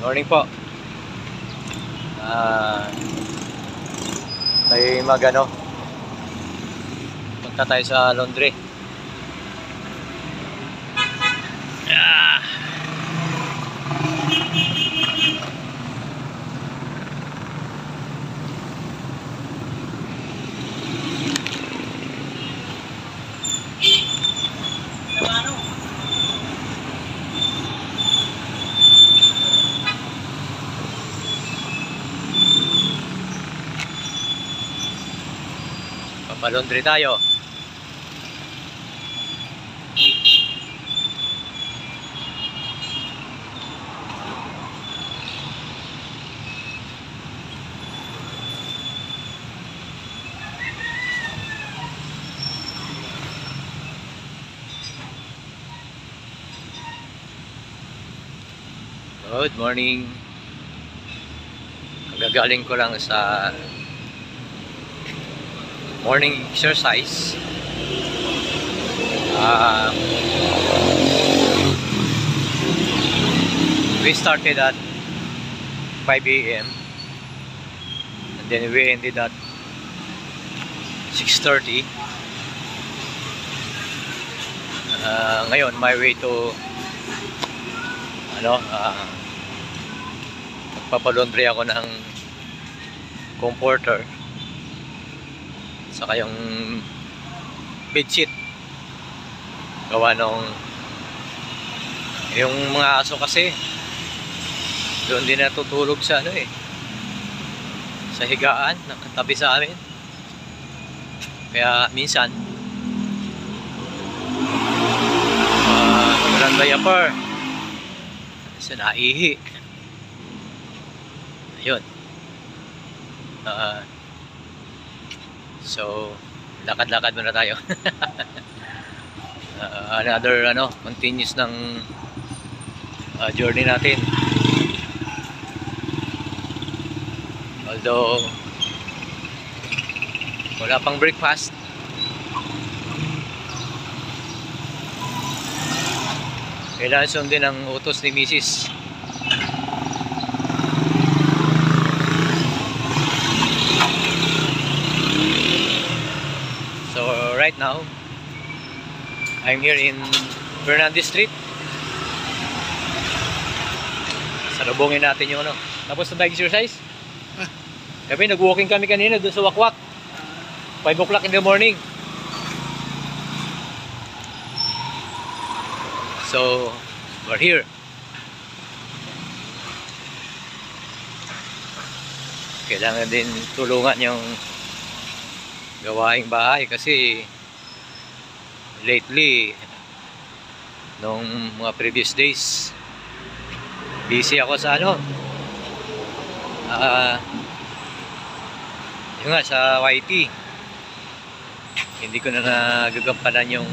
Morning po. Tayo punta tayo sa laundry. Papalondry tayo. Good morning. Gagaling ko lang sa morning exercise. We started at 5 AM and then we ended at 6:30. Ngayon my way to magpapalaundry ako ng comforter saka yung bedsheet gawa nung yung mga aso kasi doon din natutulog sa sa higaan nakatabi sa amin, kaya minsan walang diaper kasi naihi. Ayun. So lakad-lakad muna tayo. Another continuous ng journey natin. Although wala pang breakfast, kailangan sundin ang utos ni Mrs. So right now I'm here in Fernandez Street. Salubungin natin yung tapos na exercise. Gabi nag-walking kami kanina doon sa Wakwak, 5 o'clock in the morning. So we're here. Kailangan din tulungan yung gawaing bahay kasi lately nung mga previous days busy ako sa yun nga sa YT. Hindi ko na nagagampanan yung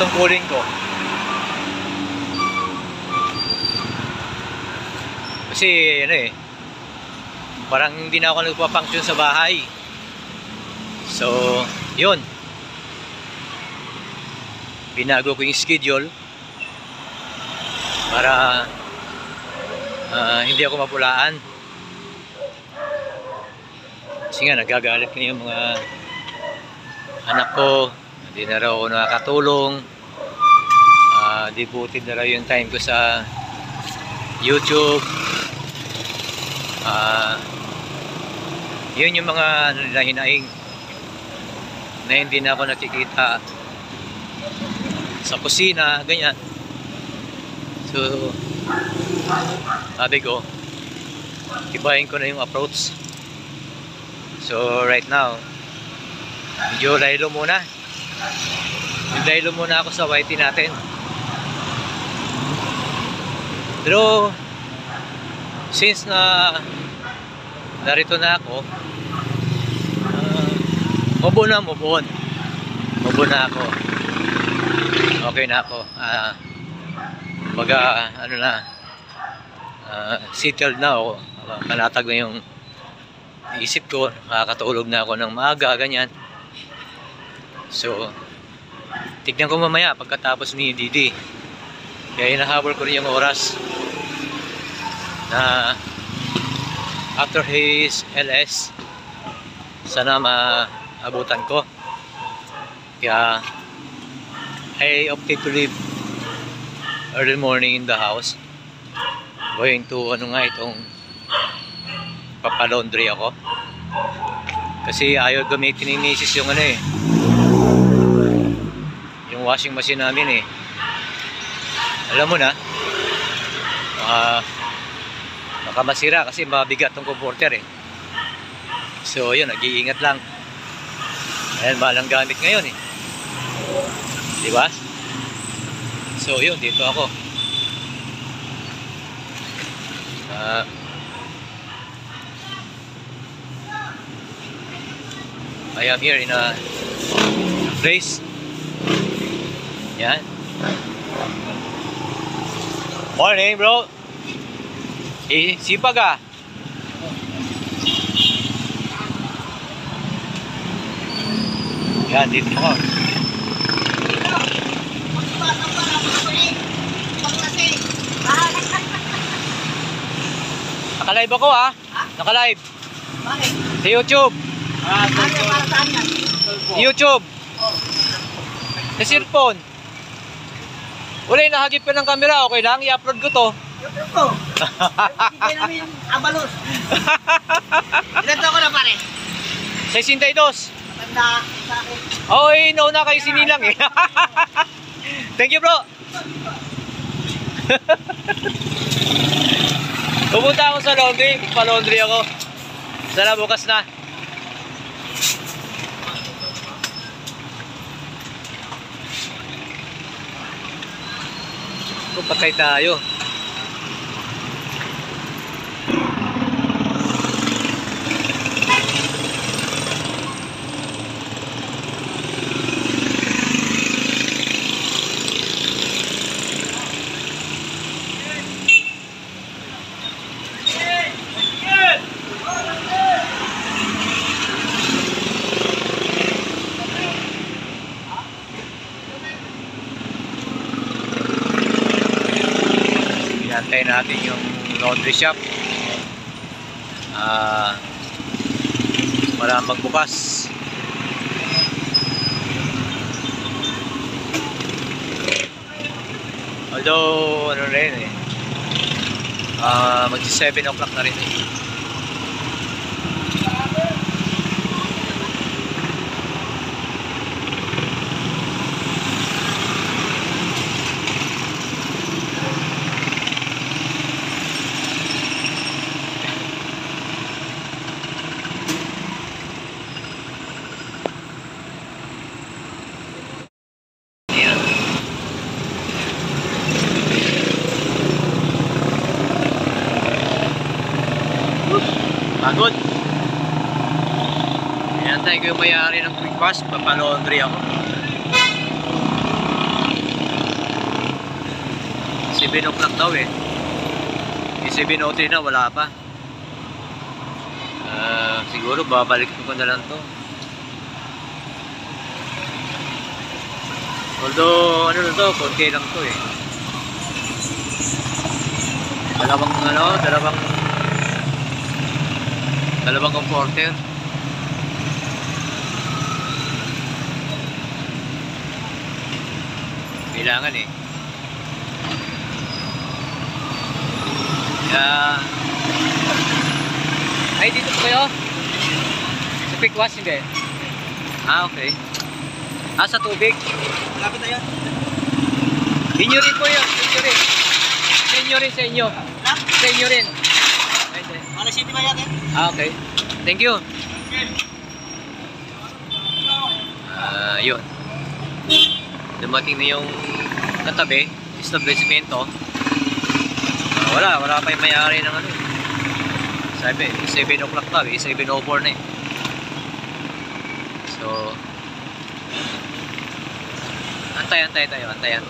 tungkulin ko kasi parang hindi na ako nagpa-function sa bahay. So yun, binago ko yung schedule para hindi ako mapulaan kasi nga nagagalit na yung mga anak ko, hindi na raw ako nakakatulong. Devoted na raw yung time ko sa YouTube. Yun yung mga hinaing na hindi na ako nakikita sa kusina, ganyan. So sabi ko, ibahin ko na yung approach. So right now medyo laylo muna. Laylo muna ako sa YT natin. Pero since na narito na ako, move on na ako. Okay na ako. Settled na ako. Malatag na yung isip ko. Nakakatulog na ako ng maaga, ganyan. So Tignan ko mamaya pagkatapos ni Didi. Kaya hinahabol ko rin yung oras na after his LS sana maabutan ko. Kaya I opted to leave early morning in the house. Going to itong papalaundry ako. Kasi ayaw gamitin ni misis yung yung washing machine namin Alam mo na, baka masira kasi mabigat tong converter So yun, nag-iingat lang. Ayan, malang gamit ngayon Diba? So yun, dito ako. I am here in a place. Yan. Morning, bro. Sipag Yan, dito ako. Naka-live ako Naka-live. Bakit? Sa YouTube. Para saan yan? YouTube. Sa cellphone. Wala, nahagip ka ng camera. Okay lang, i-upload ko to. YouTube ko. Bigay namin yung abalos. Ilan to ako na pare? 62. Matanda sa akin. Nauna kayo sinilang Thank you, bro. Pupunta ako sa laundry. Pa-laundry ako. Sana bukas na. Patay tayo. Hinantay natin yung laundry shop para magbukas. Although rin magsi 7 o'clock na rin Pagod. Hinantay ko yung mayari ng quick wash. Papalaundry ako. 7 o'clock daw 7:03 na, wala pa. Siguro babalik ko na lang to. Although konti lang to dalawang comforter. Kailangan ay dito po kayo sa quick wash, hindi? Okay. Sa tubig. Lapit na yan. Inyo rin po yun. Sa inyo. Sa inyo rin. Ano city ba yan Okay. Thank you. Yun. Dumating na yung katabi, establishmento. Wala pa yung mayari ng Sabi, 7 o'clock pa, 7:04 na So, antay tayo. Antay.